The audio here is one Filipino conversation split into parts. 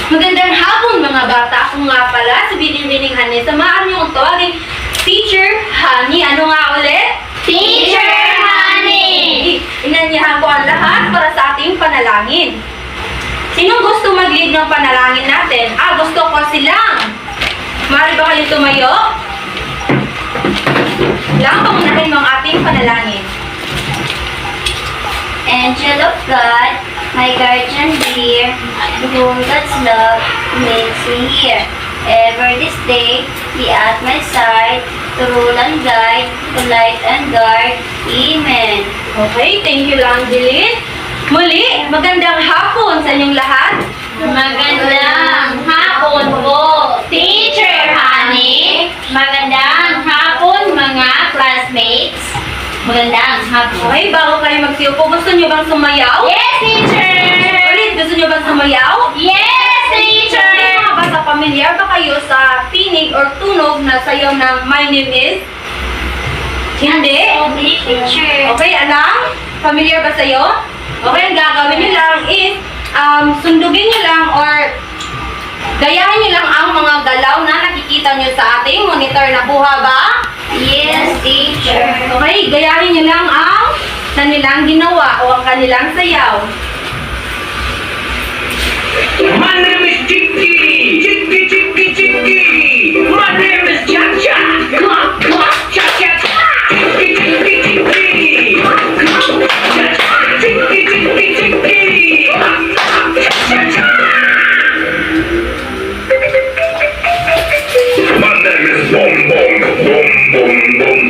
Magandang hapon mga bata. Ako nga pala si Bining Hanesa. Maaari niyong tawagin Teacher Honey. Ano nga ulit? Teacher Honey! Inanyahan ko ang lahat para sa ating panalangin. Sinong gusto mag-lead ng panalangin natin? Gusto ko silang. Maaari ba kayong tumayo? Lang pangunahin mo ang ating panalangin. Angel of God, my guardian dear, to whom God's love makes me hear. Ever this day, be at my side, to rule and guide, to light and guard. Amen. Okay, thank you lang, Jeline. Muli, magandang hapon sa inyong lahat. Magandang hapon po, Teacher Honey. Magandang hapon, mga classmates. Magandang hapon. Okay, bago kayo magsiupo, gusto nyo bang sumayaw? Yes, teacher! Ulit, gusto nyo bang sumayaw? Yes, teacher! Okay, mga bata, familiar ba kayo sa tinig or tunog na sayaw ng My Name Is? Hindi? Hindi, teacher. Okay, alam? Familiar ba sa'yo? Okay, ang gagawin nyo lang is, sundugin nyo lang or gayahin nyo lang ang mga galaw na nakikita nyo sa ating monitor. Nakuha ba? Yes, teacher. Okay, gayahin nyo lang ang kanilang ginawa o ang kanilang sayaw. My name is Chicky, Chicky, Chicky, Chicky. My name is Cha-Cha, Clap, Clap, Cha-Cha-Cha. Chicky, Chicky, Chicky. Cha-Cha, Chicky, Chicky, Chicky. Cha-Cha-Cha. My name is Boom, Boom, Boom, Boom, Boom.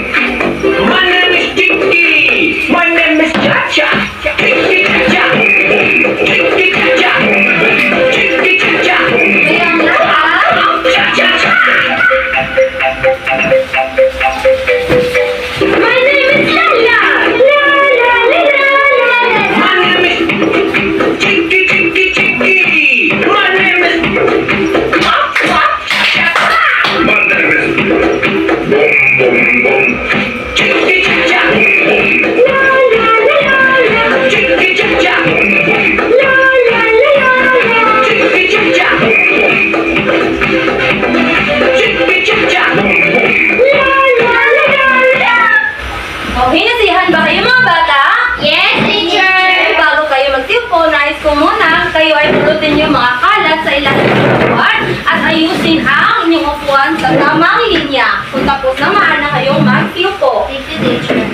My name is Chicky. My name is Cha-Cha. Chicky, Cha-Cha. Boom, Boom. Chicky, Cha-Cha. Boom, Boom. Chicky, Cha-Cha. Boom, Boom. Kayang lahat. Cha-Cha-Cha. My name is Lala. La la la la la. My name is Chicky, Chicky, Chicky. My name is Clap, Clap, Cha-Cha-Cha. My name is Boom, Boom, Boom. Chicky, Cha-Cha. Boom, Boom. La la la la. Chicky, Cha-Cha. Boom, Boom. La la la la. Chicky, Cha-Cha. Boom, Boom. Chicky, Cha-Cha. Boom, Boom. La la la la. Okay, nasiyahan ba kayo mga bata? Yes, teacher. Bago kayo magsiupo, nais ko muna kayo ay pulutin yung mga kalat sa ilang upuan at ayusin ang inyong upuan sa tamang linya. Kung tapos naman na kayong magsiupo. Thank you, teacher.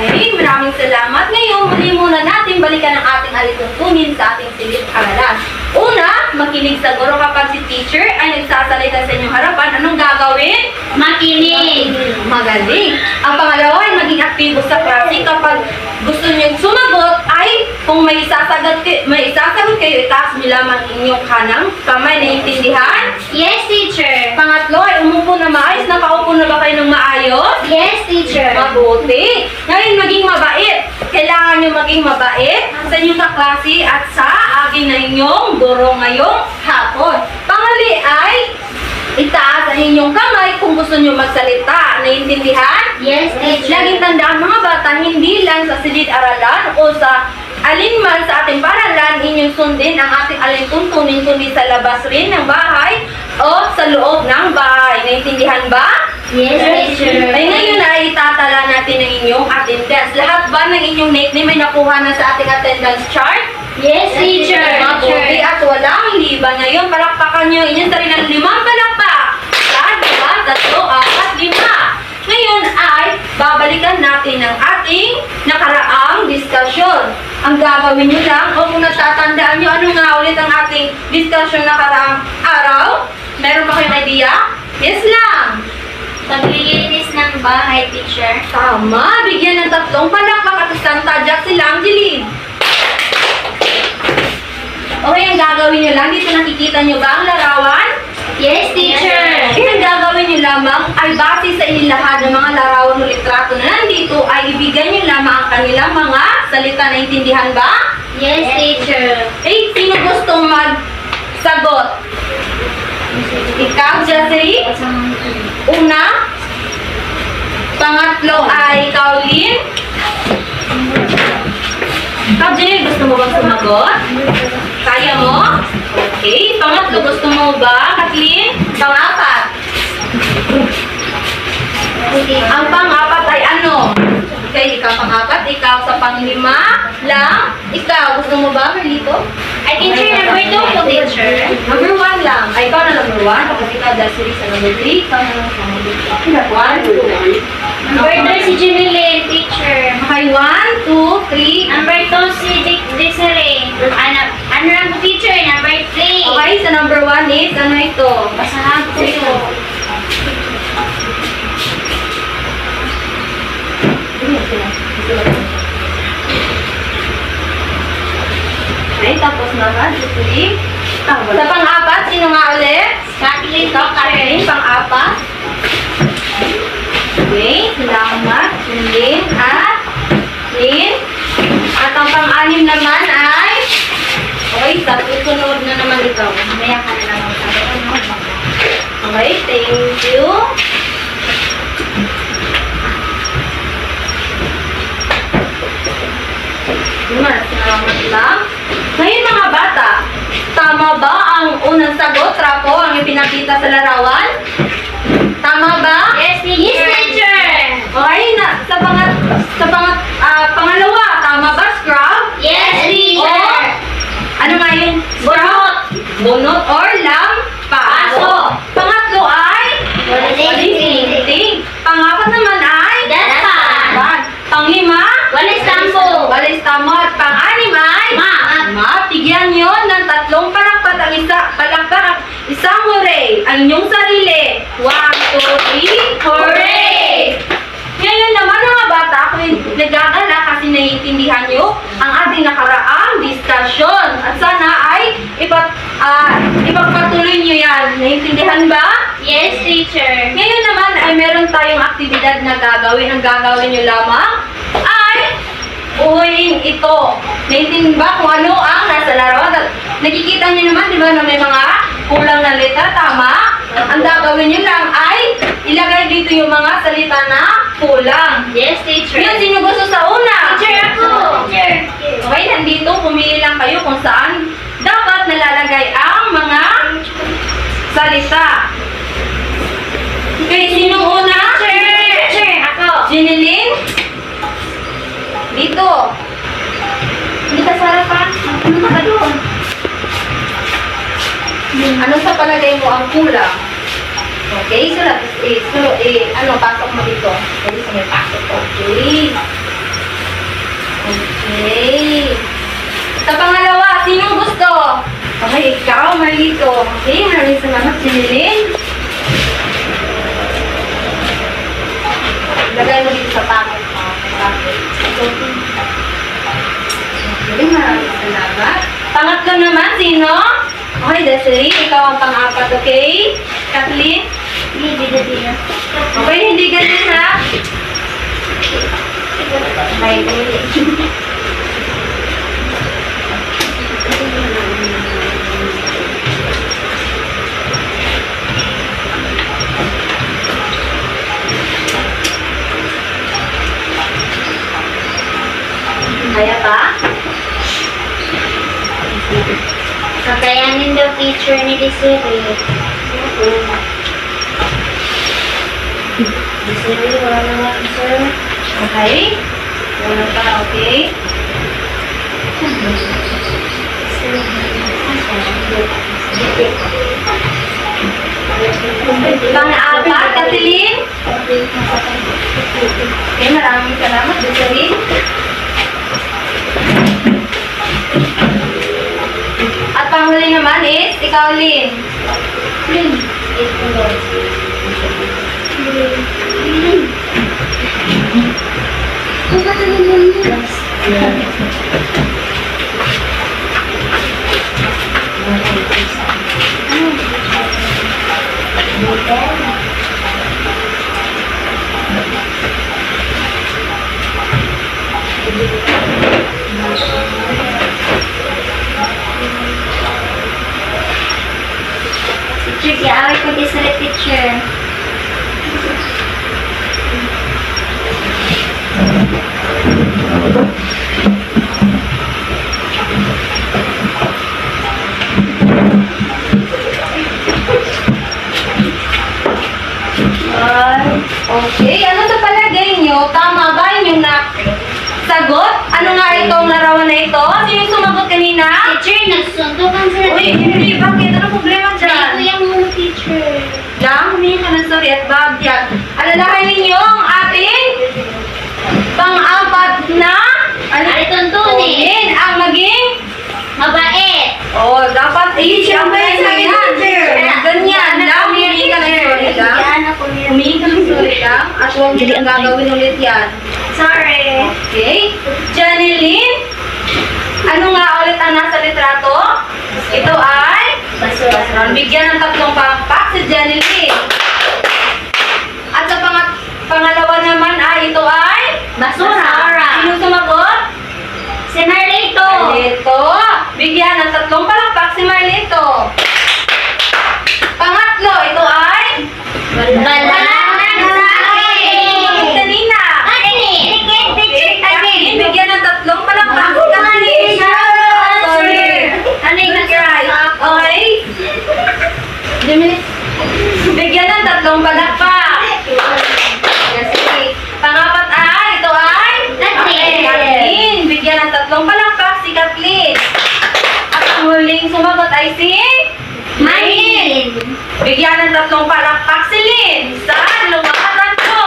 Okay, maraming salamat. Ngayon, muli muna natin balikan ang ating alituntunin sa ating silid-aralan. Una, makinig sa guro kapag si teacher ay nagsasalita sa inyong harapan. Anong gagawin? Makinig. Magaling. Ang pangalawa ay maging aktibo sa klase kapag gusto niyong sumagot ay kung may isasagot kayo, itaas niyo lamang inyong kanang kamay. Naiintindihan? Yes, teacher. Pangatlo ay umupo na maayos. Nakaupo na ba kayo ng maayos? Yes, teacher. Mabuti. Ngayon, maging mabait. Kailangan nyo maging mabait sa inyong kaklase at sa akin na inyong guro ngayong hapon. Pangali ay itaas ang inyong kamay kung gusto nyo magsalita. Naiintindihan? Yes, teacher. Laging tandaan mga bata, hindi lang sa silid-aralan o sa alinman sa ating paralan, inyong sundin ang ating alintuntunin kundi sa labas rin ng bahay o sa loob ng bahay. Naiintindihan ba? Yes, teacher. Ay ngayon ay itatala natin ang inyong attendance. Lahat ba ng inyong nickname ay nakuha na sa ating attendance chart? Yes, teacher. Mabuti at walang liban. Ngayon, palakpakan nyo inyong sarilang 5 palakpak. 1, 2, 3, 4, 5. Ngayon ay babalikan natin ang ating nakaraang diskusyon. Ang gagawin nyo lang, o kung natatandaan nyo, ano nga ulit ang ating diskusyon nakaraang araw? Meron ba kayong idea? Yes lang. Paglilinis ng bahay, teacher. Tama, bigyan ng 3 palakpak at isang tadyak si Angeline. Okay, ang gagawin nyo lang, dito nakikita nyo ba ang larawan? Yes, teacher. Ang gagawin nyo lamang ay base sa inilahan ng mga larawan o litrato na nandito ay ibigay nyo lamang ang kanilang mga salita. Naintindihan ba? Yes, teacher. Eh, sino gustong magsagot? Ikaw, Jasri? Una. Pangatlo ay ikaw, Lynn. Ikaw, Janelle, gusto mo bang sumagot? Kaya mo? Okay. mo ba, Kathleen? Pang-apat. Ang pang-apat ay ano? Okay, ikaw pang-apat, ikaw sa pang-lima lang. Ikaw, gusto mo ba, Carlito? I teacher number 2 po, teacher. Number 1 lang. Ay, ikaw na number 1. Tapos ikaw, Desiree sa number 3. Ikaw na lang sa number 2. 1, 2. Number 3 si Junilyn, teacher. Okay, 1, 2, 3. Number 2 si Desiree. Ano lang po, teacher? Number 3. Okay, sa number 1 is, ano ito? Basahan po ito. Okay, tapos naman, Desiree. Sa pang-apat, sino nga ulit? Kathleen, Ikaw, Kathleen, pang-apat. Okay, salamat. Lynn at Lynn. At ang pang-anim naman ay... Okay, tapos sunod na naman ikaw. Mamaya ka na naman sabi. Okay, thank you. Salamat lang. Ngayon mga bata, tama ba ang unang sagot, Rapo, ang ipinakita sa larawan? Tama ba? Yes, teacher. Okay, pangalawa, tama ba, Scrub? Yes, teacher. O, ano nga yung Scrub? Bunot or Paso. Pangatlo ay? Walis painting. Pangapat naman ay? Daspan. Panglima? Walis tampo. Walis tamo. At pang-anim ay? Ma. Bigyan nyo ng 3 palakpat ang isang hooray. Ang inyong sarili. 1, 2, 3, hooray! Ngayon naman mga bata, ako'y nagagala kasi naiintindihan nyo ang ating nakaraang discussion. At sana ay ipagpatuloy nyo yan. Naiintindihan ba? Yes, teacher. Ngayon naman ay meron tayong aktibidad na gagawin. Ang gagawin nyo lamang ay uhuin ito. Naiintindihan ba kung ano ang nasa larawan? At nakikita nyo naman, di ba, na may mga kulang na letra, tama? Ang gagawin nyo lang ay ilagay dito yung mga salita na kulang. Yes, teacher. Yun, sino gusto sa una? Teacher ako. Teacher. Okay, nandito, pumili lang kayo kung saan dapat nalalagay ang mga salita. Okay, sino una? Teacher. Ako. Jinilin? Dito. Hindi ka sarapan. Ano ka doon? Ano sa palagay mo ang kulang? Okay, sulat. Pasok mo dito. Pwede sa may pasok. Okay. Okay. Sa pangalawa, sino gusto? Okay, ikaw, Marito. Okay, maraming salamat, Jinilin. Lagay mo dito sa packet. Okay, maraming salamat. Pangatlo naman, sino? Okay, Desiree, ikaw ang pang-apat, okay? Kathleen? Hindi na. Okay, hindi ganyan ha? Bye. Kaya pa? Kakayanin daw teacher ni Desiree. Desiree, wala na nga, sir. Okay. Wala pa, okay? Pang-apat, Kathleen? Okay, maraming salamat, Desiree. At panghuli naman is, ikaw, Lynn. Teacher, siya ko Desiree, teacher. Okay, ano sa palagay nyo? Tama ba yung sagot? Ano nga itong larawan na ito? Sino yung sumagot kanina? Teacher, nagsuntukan sila. Uy, hindi. Bakit? Ano problema dyan? Ito yung teacher. Lang, humingi ka ng sorry at bag yan. Alalahan ninyo ang ating pang-apat na Ay, tuntunin. tunin ang maging Mabait. dapat i-siyempre sa yan. Ganyan lang, humingi ka ng sorry lang. Yan ako niya. Humingi ka ng sorry lang at huwag nyo lang gagawin ulit yan. Sorry. Okay? Janeline, ano nga ulit ang nasa litrato? Ito ay Basura. bigyan ng 3 pakpak si Janeline. At sa pangalawa naman ay ito ay Basura. Sino sumagot? Si Marlito. Marlito. Bigyan ng 3 palakpak si Marlito. Pangatlo, ito ay Balanan sa akin. Kanina. Kathleen, bigyan ng 3 palakpak si Kathleen. Sorry. Ano yung Right. Okay? Bigyan ng 3 palakpak. Kasi, pangapat ay, ito ay Kathleen. Bigyan ng 3 palakpak si Kathleen. At ang huling sumagot ay si Maylin. Bigyan ng 3 palakpak si Lynn. Sa lumakatan ko.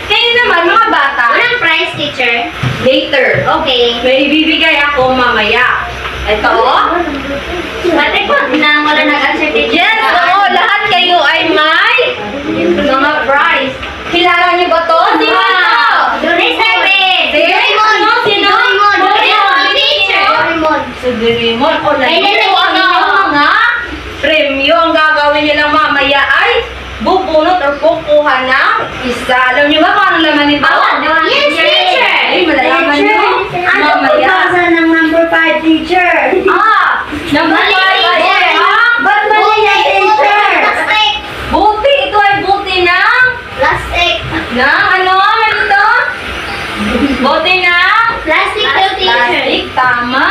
Kayo naman, mga bata. Walang prize, teacher. Later. Okay. May ibibigay ako mamaya. Ito. Pati po na wala nag-answer, teacher. Yes, oo. Lahat kayo ay may mga prize. Kilala niyo ba to? Sino ito? Doraemon. Sino? Sino? Doraemon, teacher. Doraemon. Si Doraemon. O, Ay, ito ang inyong mga premyo. Ang gagawin niyo lang mamaya ay bubunot or kukuha ng isa. Alam niyo ba kung anong laman nito? Yes, teacher. Ay, malalaman niyo. Mamaya. ng number 5, teacher? Number 5 ay ang Ba't mali na, teacher? Plastic. buti. Ito ay buti ng Plastic. ano ito? Buti ng Plastic daw, teacher. plastic. Tama.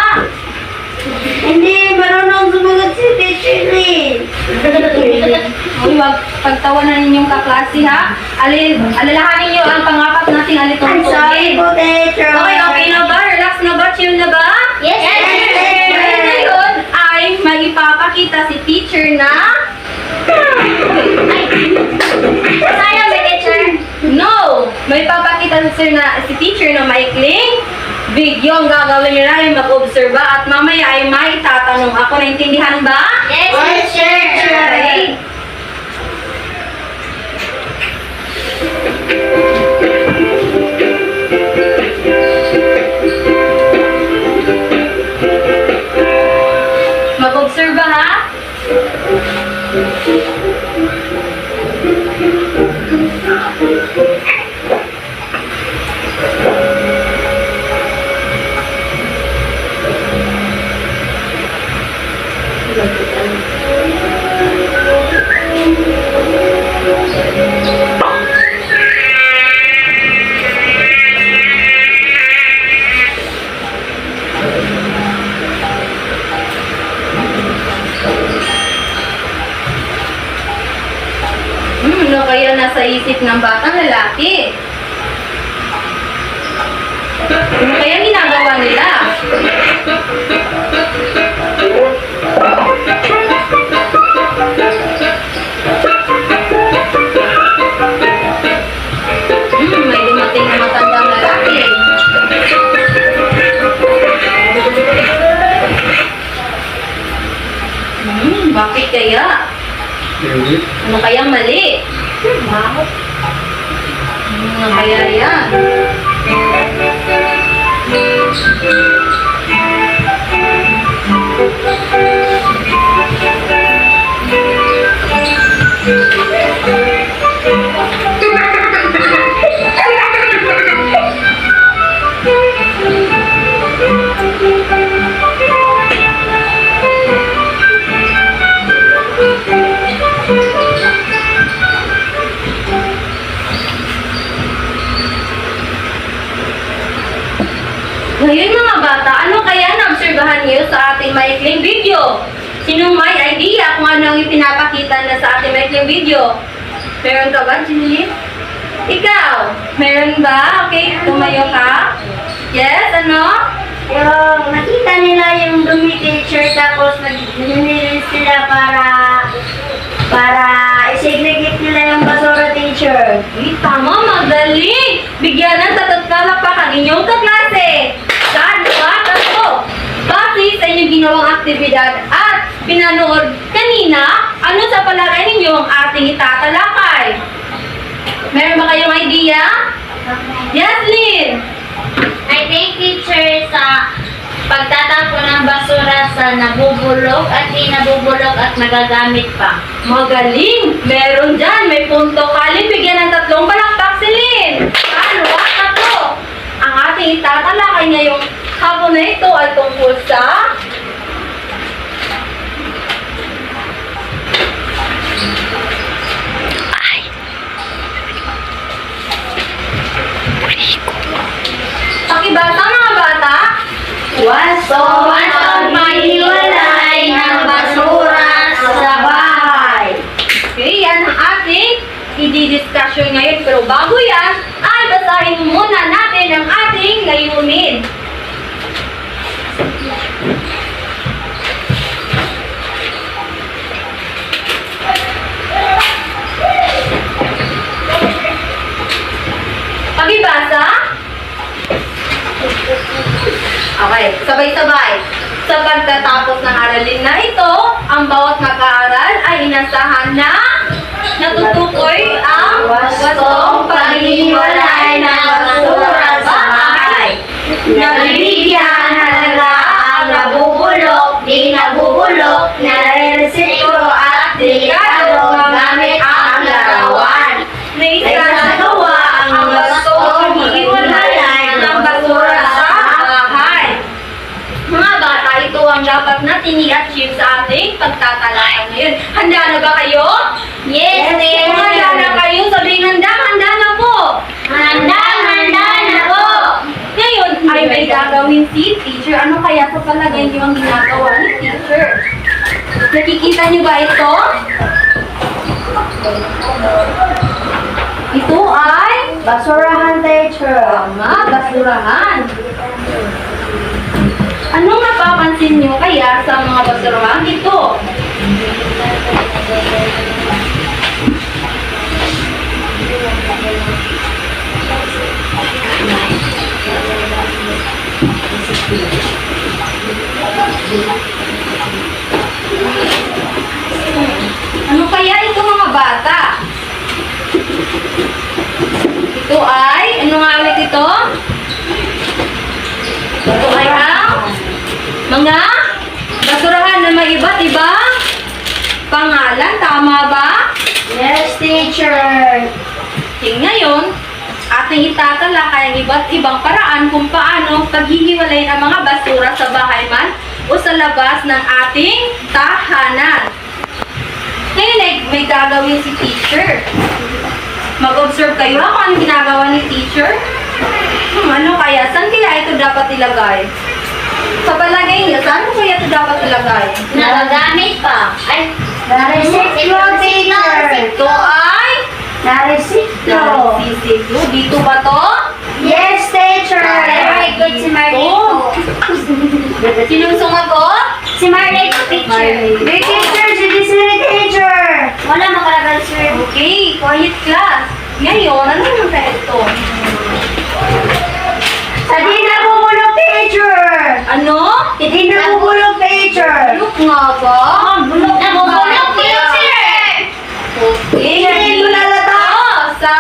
Hindi, marunong sumagot si teacher Lynn. Uy, wag pagtawanan ninyong kaklase ha. Alalahanin niyo ang pangapat nating alitong teacher. Okay na ba? Relax na ba? Chill na ba? Yes, Kaya ngayon ay may ipapakita si teacher na Sayang ba, teacher? no! May ipapakita si teacher na maikling video. Ang gagawin nyo lang ay mag-obserba at mamaya ay may tatanong ako. Naintindihan ba? Yes, teacher. Okay. Mag-obserba ha? Ano kaya nasa isip ng batang lalaki? Ano kaya ginagawa nila? May dumating na matandang lalaki. Bakit kaya? Ano kayang mali? Ano kaya yan? Ngayon mga bata, ano kaya naobserbahan niyo sa ating maikling video? Sinong may idea kung ano ang ipinapakita na sa ating maikling video? Meron ka ba, Jinny? Ikaw, meron ba? Okay, tumayo ka. Yes, ano? Yung nakita nila yung dumi teacher tapos nag-nilinis sila para i-segregate nila yung basura teacher. Tama, magaling! Bigyan ng tatatpalapakan inyong kaklase! Saan ba? Tatlo! Base sa inyong ginawang aktibidad at pinanood kanina, ano sa palagay ninyo ang ating itatalakay? Meron ba kayong idea? Yes, Lynn! I think teacher sa pagtatapon ng basura sa nabubulok at di nabubulok at nagagamit pa. Magaling! Meron dyan! May punto kalin! Bigyan ng tatlong palakpak si Lynn! Ano? Tatlo! Ang ating itatalakay ngayong hapon na ito ay tungkol sa pakibasa mga bata! So, ang maghiwalay ng basura sa bahay. Okay, yan ang ating i-discussion ngayon. Pero bago yan, ay basahin muna natin ang ating layunin. Pakibasa? Okay, sabay-sabay. Sa pagtatapos ng aralin na ito, ang bawat mag-aaral ay inasahan na natutukoy ang wastong paghihiwalay ng basura sa bahay. Nabibigyan halaga ang nabubulok, di nabubulok, nare-resiklo at delikado gamit ang larawan. Naisasagawa ang wastong paghihiwalay ng basura sa bahay. Mga bata, ito ang dapat natin i-achieve sa ating pagtatalakay ngayon. Handa na ba kayo? Yes, Kung handa na kayo, sabihin handa na po. Handa na po. Ngayon ay may gagawin si teacher. Ano kaya sa palagay niyo ang ginagawa ni teacher? Nakikita niyo ba ito? Ito ay Basurahan teacher. tama, basurahan. Anong napapansin niyo kaya sa mga basurahan ito? Ano kaya ito mga bata? Ito ay, ano nga ulit ito? Ito ay ang mga basurahan na may iba't ibang pangalan. Tama ba? Yes, teacher. Okay, ngayon, ating itatalakay ang iba't ibang paraan kung paano paghihiwalay ang mga basura sa bahay man o sa labas ng ating tahanan. Ngayon ay may gagawin si teacher. Mag-observe kayo ha kung ano ginagawa ni teacher. Ano kaya? Saan kaya ito dapat ilagay? Sa palagay niyo, saan kaya ito dapat ilagay? Nagagamit pa. Ay, na-recycle teacher. Ito ay Na-recycle. Sisigo. Dito ba to? Yes, teacher. Very good si Marlene. Sinong sumagot? Si Marlene picture. Marlene. teacher, si Disney teacher. Wala makaragal, sir. Okay, quiet class. Ngayon, ano naman kaya ito? Sa di nabubulok, teacher. Ano? Hindi nabubulok, teacher. Bulok nga ba? Nabubulok, teacher. Okay. Hindi ko nalata. Sa?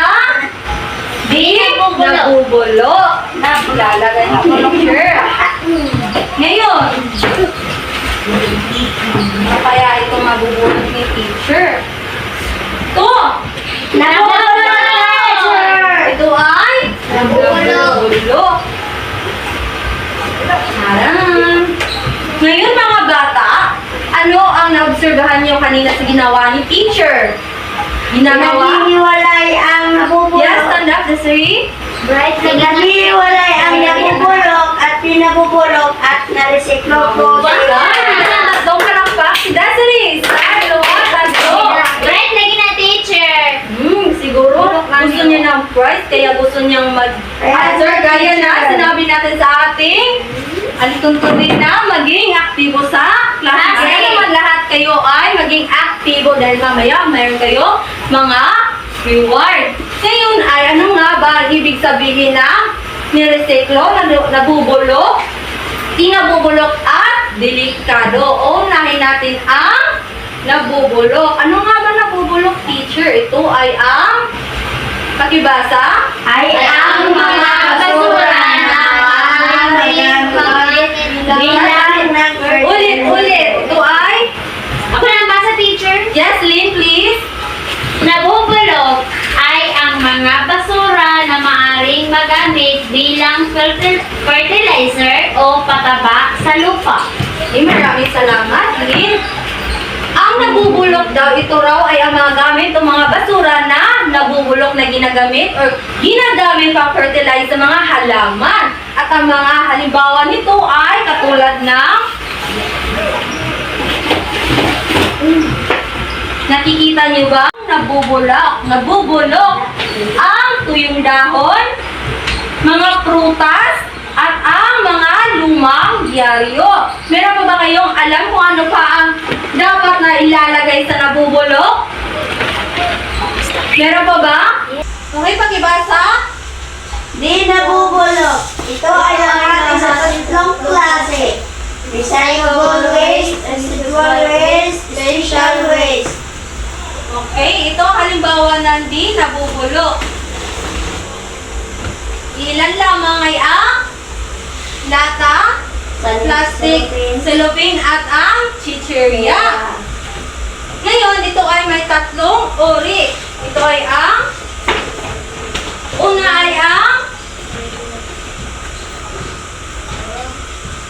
Di nabubulok. Lalagay na ko ng shirt. Ngayon, ano kaya ito mabubulok ni teacher? Ito! Nabubulok, teacher. Ito ay? Nabubulok. Ayan. Ngayon mga bata, ano ang naobserbahan niyo kanina sa ginawa ni teacher? Ginagawa? Naghihiwalay ang nabubulok. Yes, stand up, Desiree. Naghihiwalay ang nabubulok at pinabubulok at naresiklo po. Tatlong kalakpak si Desiree. Tatlo, tatlo. Right, lagi na teacher. Siguro gusto niya na surprise kaya gusto niyang mag-answer gaya na sinabi natin sa ating alituntunin na maging aktibo sa klase. Kaya naman lahat kayo ay maging aktibo dahil mamaya mayroon kayo mga reward. Ngayon ay ano nga ba ang ibig sabihin ng niresiklo, nabubulok, tinabubulok at delikado? Unahin natin ang nabubulok. Ano nga ba nabubulok, teacher? Ito ay ang pakibasa? Ay ang mga basura na Ulit. Ito ay? Ako na basa, teacher. Yes, Lynn, please. Nabubulok ay ang mga basura na maaring magamit bilang fertilizer o pataba sa lupa. Maraming salamat, Lynn. Ang nabubulok daw, ito raw ay ang mga gamit o mga basura na nabubulok na ginagamit or ginagamit pang fertilize sa mga halaman. At ang mga halimbawa nito ay katulad ng nakikita niyo ba? Nabubulok ang tuyong dahon, mga prutas, at ang mga lumang dyaryo. Meron pa ba kayong alam kung ano pa ang dapat na ilalagay sa nabubulok? Meron pa ba? Okay, pakibasa. Di nabubulok. Ito ay nakating sa tatlong klase. Recyclable waste, residual waste, special waste. Okay, ito halimbawa ng di nabubulok. Ilan lamang ay ang lata, plastic, cellophane at ang chichirya. Ngayon, ito ay may tatlong uri. Ito ay ang una ay ang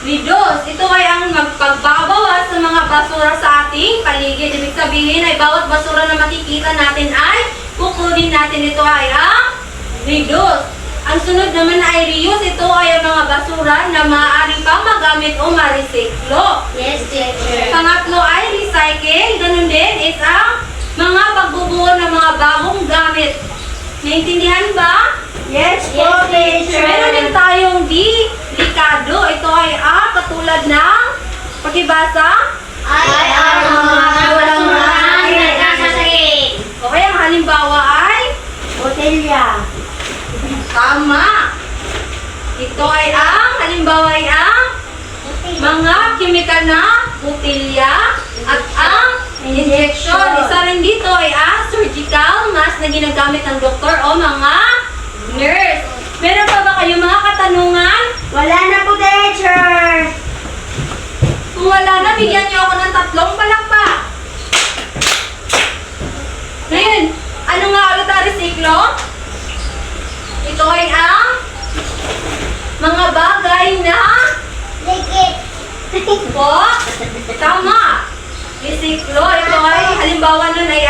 reduce. Ito ay ang magpagbabawas sa mga basura sa ating paligid. Ibig sabihin ay bawat basura na makikita natin ay kukunin natin. Ito ay ang reduce. Ang sunod naman ay reuse. Ito ay ang mga basura na maaari pang magamit o ma-recyclo. Yes, teacher. Pangatlo ay recycle. Ganun din is ang mga pagbubuo ng mga bagong gamit. Naintindihan ba? Yes po, teacher. Meron din tayong delikado. Ito ay katulad ng pakibasa. Ay ang mga basura na nagkakasakit. Okay, ang halimbawa ay botelya. tama. Ito ay halimbawa ay mga kimikal na butilya at ang injection. Isa rin dito ay surgical mask na ginagamit ng doktor o mga nurse. Meron pa ba kayo mga katanungan? Wala na po, teacher. Kung wala na, bigyan niyo ako ng 3 palakpak. Ngayon, ano nga ulit ang resiklo? Ito ay ang mga bagay na Likit. po. Tama. Resiklo. Ito ay halimbawa nun ay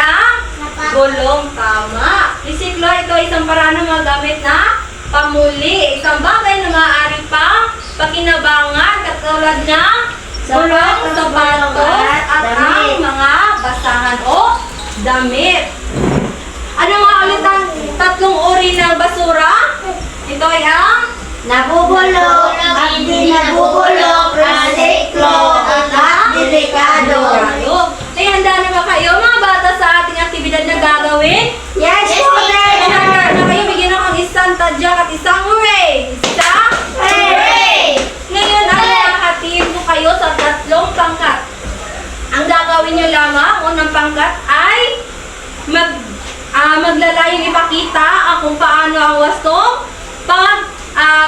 gulong. Tama. Resiklo, ito ay isang paraan ng mga gamit na pamuli. Isang bagay na maaari pang pakinabangan katulad ng gulong, sapatos, at ang mga basahan o damit. Ano nga ulit ang 3 uri ng basura? Ito ay ang Nabubulok at di nabubulok, resiklo at delikado. Ay, handa na ba kayo mga bata sa ating aktibidad na gagawin? Yes po, Ay, handa teacher. na kayo, bigyan ako ng isang tadyak at isang hooray! Isa? Hooray! Ngayon ay makakatiin ko kayo sa 3 pangkat. Ang gagawin nyo lamang, unang pangkat ay maglalayong ipakita kung paano ang wastong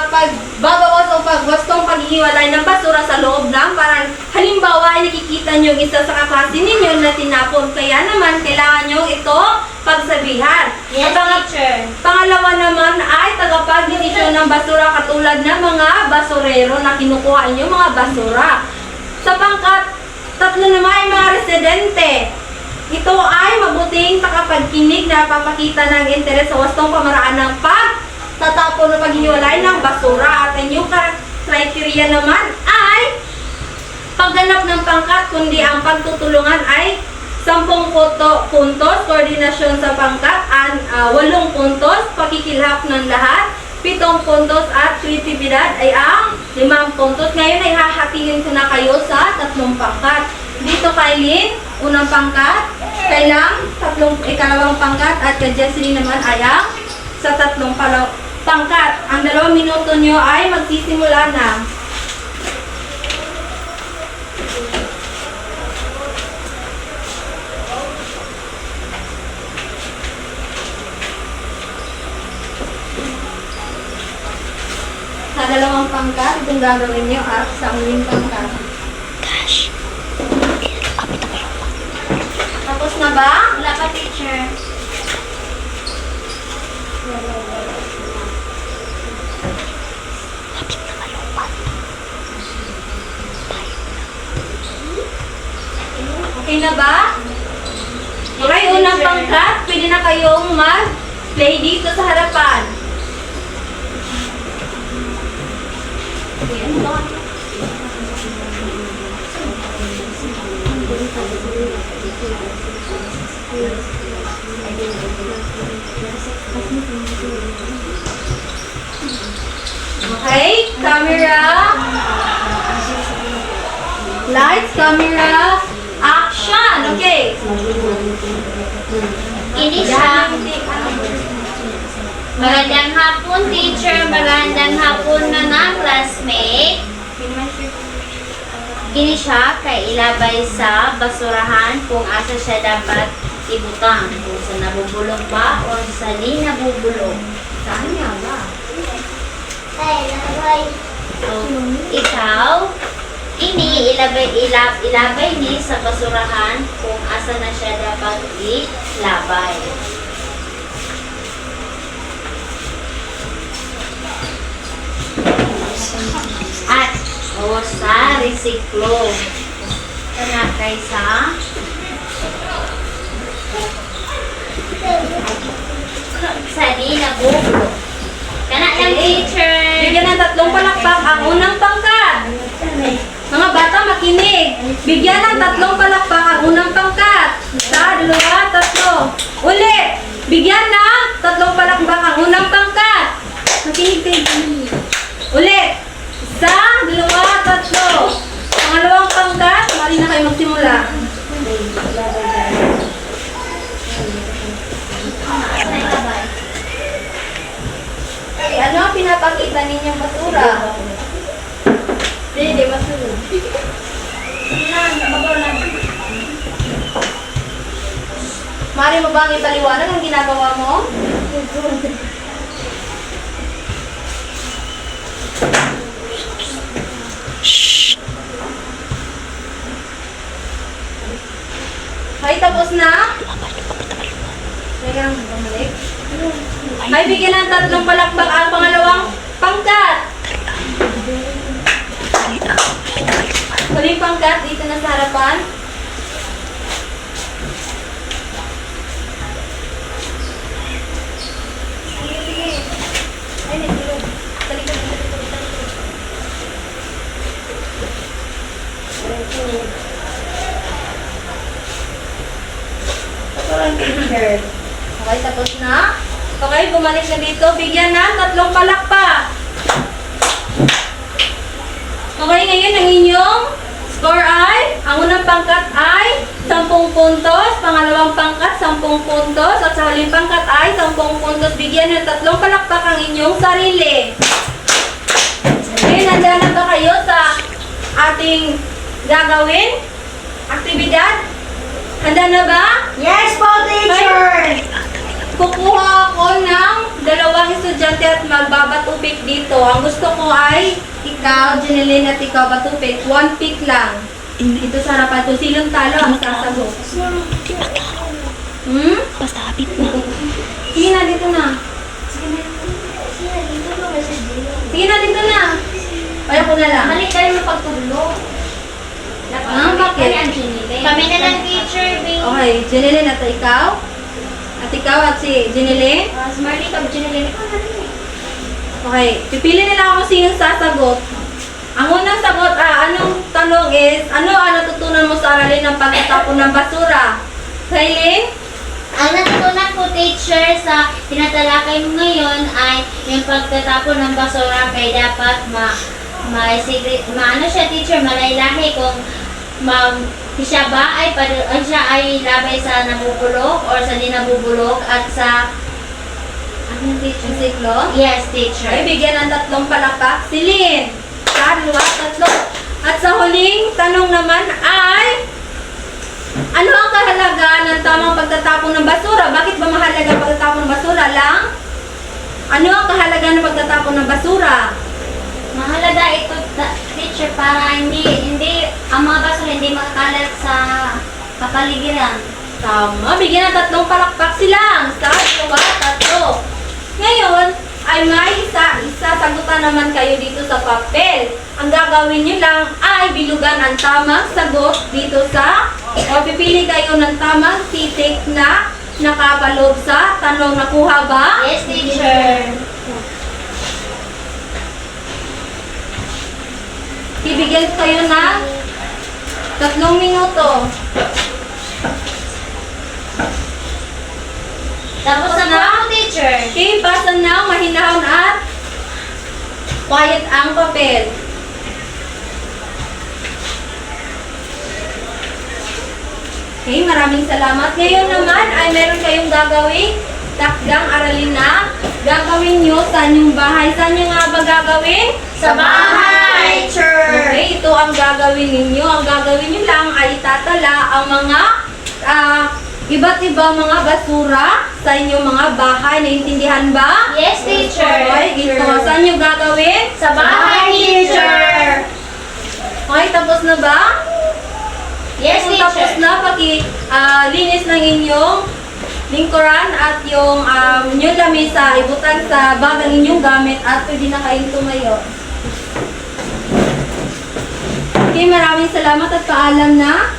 pagbabawas o pagwastong paghihiwalay ng basura sa loob ng parang halimbawa ay nakikita nyo isa sa kaklase ninyo na tinapon. Kaya naman, kailangan nyo ito pagsabihan. Yes, teacher. Pangalawa naman ay tagapagdesisyon ng basura katulad ng mga basurero na kinukuha inyo mga basura. Sa pangkat, 3 naman ay mga residente. Ito ay mabuting takapagkinig na papakita ng interes sa wastong pamaraan ng pagtatapon o paghihiwalay ng basura. At ang inyong criteria naman ay pagganap ng pangkat, kundi ang pagtutulungan ay 10 puntos, koordinasyon sa pangkat, 8 puntos, pakikilhap ng lahat, 7 puntos at kreatibidad ay ang 5 puntos. Ngayon ay hahatiin ko na kayo sa 3 pangkat. Dito kay Lynn, unang pangkat, kay Lang, ikalawang pangkat, at kay Jessie naman ay ang sa 3 pangkat. Ang 2 minuto nyo ay magsisimula na. Sa 2 pangkat, itong gagawin nyo at sa uling pangkat. Tapos na ba? Wala pa, teacher. Okay na ba? Okay, unang pangkat, pwede na kayong mag-play dito sa harapan. Okay, camera. Lights, camera, action. Okay. Ini siya. Magandang hapon, teacher. Magandang hapon, mga classmate. Kini siya kay ilabay sa basurahan kung asa siya dapat ibutang. Kung sa nabubulong ba o sa di nabubulong. Saan nga ba? Ay, labay. So, ikaw, ini ilabay ni sa basurahan kung asa na siya dapat ilabay. At o sa resiklo. Kana kaysa sa di nabubulong. Kana lang, teacher. Bigyan ng 3 palakpak ang unang pangkat. Mga bata, makinig. Bigyan ng 3 palakpak ang unang pangkat. 1, 2, 3. Ulit. Bigyan ng 3 palakpak ang unang pangkat. Makinig tayo. Ulit. 1, 2, 3. Pangalawang pangkat, mali na kayo magsimula. Ano ang pinapakita ninyong basura? Hindi, basura. Mari mo bang ipaliwanag ang ginagawa mo? Ay, tapos na? Teka lang, bumalik. Ay, bigyan ng 3 palakpak ang pangalawang pangkat. Huling pangkat, dito na sa harapan. Sige, sige. Ay, nagulog. Talikod, talikod, talikod. Okay, tapos na. Okay, bumalik na dito. Bigyan ng 3 palakpak. Okay, ngayon ang inyong score ay, ang unang pangkat ay 10 puntos, pangalawang pangkat 10 puntos, at sa huling pangkat ay 10 puntos. Bigyan ng 3 palakpak ang inyong sarili. Okay, handa na ba kayo sa ating gagawin? Aktibidad? Handa na ba? Yes po, teacher! Kukuha ako ng 2 estudyante at magbabatupik dito. Ang gusto ko ay ikaw, Jeneline, at ikaw batupik. 1 pick lang. Dito sa harapan. Kung sinong talo ang sasagot. Basta hapit na. Sige na, dito na. Sige na, dito na. Kaya ko na lang. Mali kayo mapagtulog. Bakit? Kami na lang, teacher. Okay, Jeneline at ikaw. At ikaw at si Jeneline. Marley, kami Jeneline. Okay, pipili nila ako sinong sasagot. Ang unang sagot, anong tanong is, ano ang natutunan mo sa aralin ng pagtatapon ng basura? Kailin? Ang natutunan ko, teacher, sa tinatalakay mo ngayon ay yung pagtatapon ng basura kay dapat ano siya, teacher, malaylahi kung siya ba ay siya ay labay sa nabubulok or sa di nabubulok at sa ano, teacher? Siklo? Yes, teacher. Ay, bigyan ng 3 palakpak. Si Lynn. 1, 2, 3. At sa huling tanong naman ay, ano ang kahalagahan ng tamang pagtatapon ng basura? Bakit ba mahalaga ang pagtatapon ng basura lang? Ano ang kahalagahan ng pagtatapon ng basura? Mahalaga ito, teacher, para hindi ang mga basura hindi makakalat sa kapaligiran. Tama, bigyan ng 3 palakpak silang. 1, 2, 3. Ngayon, ay may isasagutan naman kayo dito sa papel. Ang gagawin nyo lang ay bilugan ang tamang sagot dito sa, o pipili kayo ng tamang titik na nakapaloob sa tanong. Nakuha ba? Yes, teacher. Bibigyan kayo ng 3 minuto. Tapos na po, teacher. Okay, basa na, mahinahon at quiet ang papel. Okay, maraming salamat. Ngayon naman ay meron kayong gagawin takdang aralin na gagawin nyo sa inyong bahay. Saan nyo nga ba gagawin? Sa bahay, teacher. Okay, ito ang gagawin ninyo. Ang gagawin nyo lang ay itatala ang mga iba't ibang mga basura sa inyong mga bahay. Naintindihan ba? Yes, teacher. Okay, ito. Saan nyo gagawin? Sa bahay, teacher. Okay, tapos na ba? Yes, Kung tapos teacher. na, linis ng inyong lingkuran at yung lamesa, ibutan sa bag ang inyong gamit at pwede na kayong tumayo. Okay, maraming salamat at paalam na.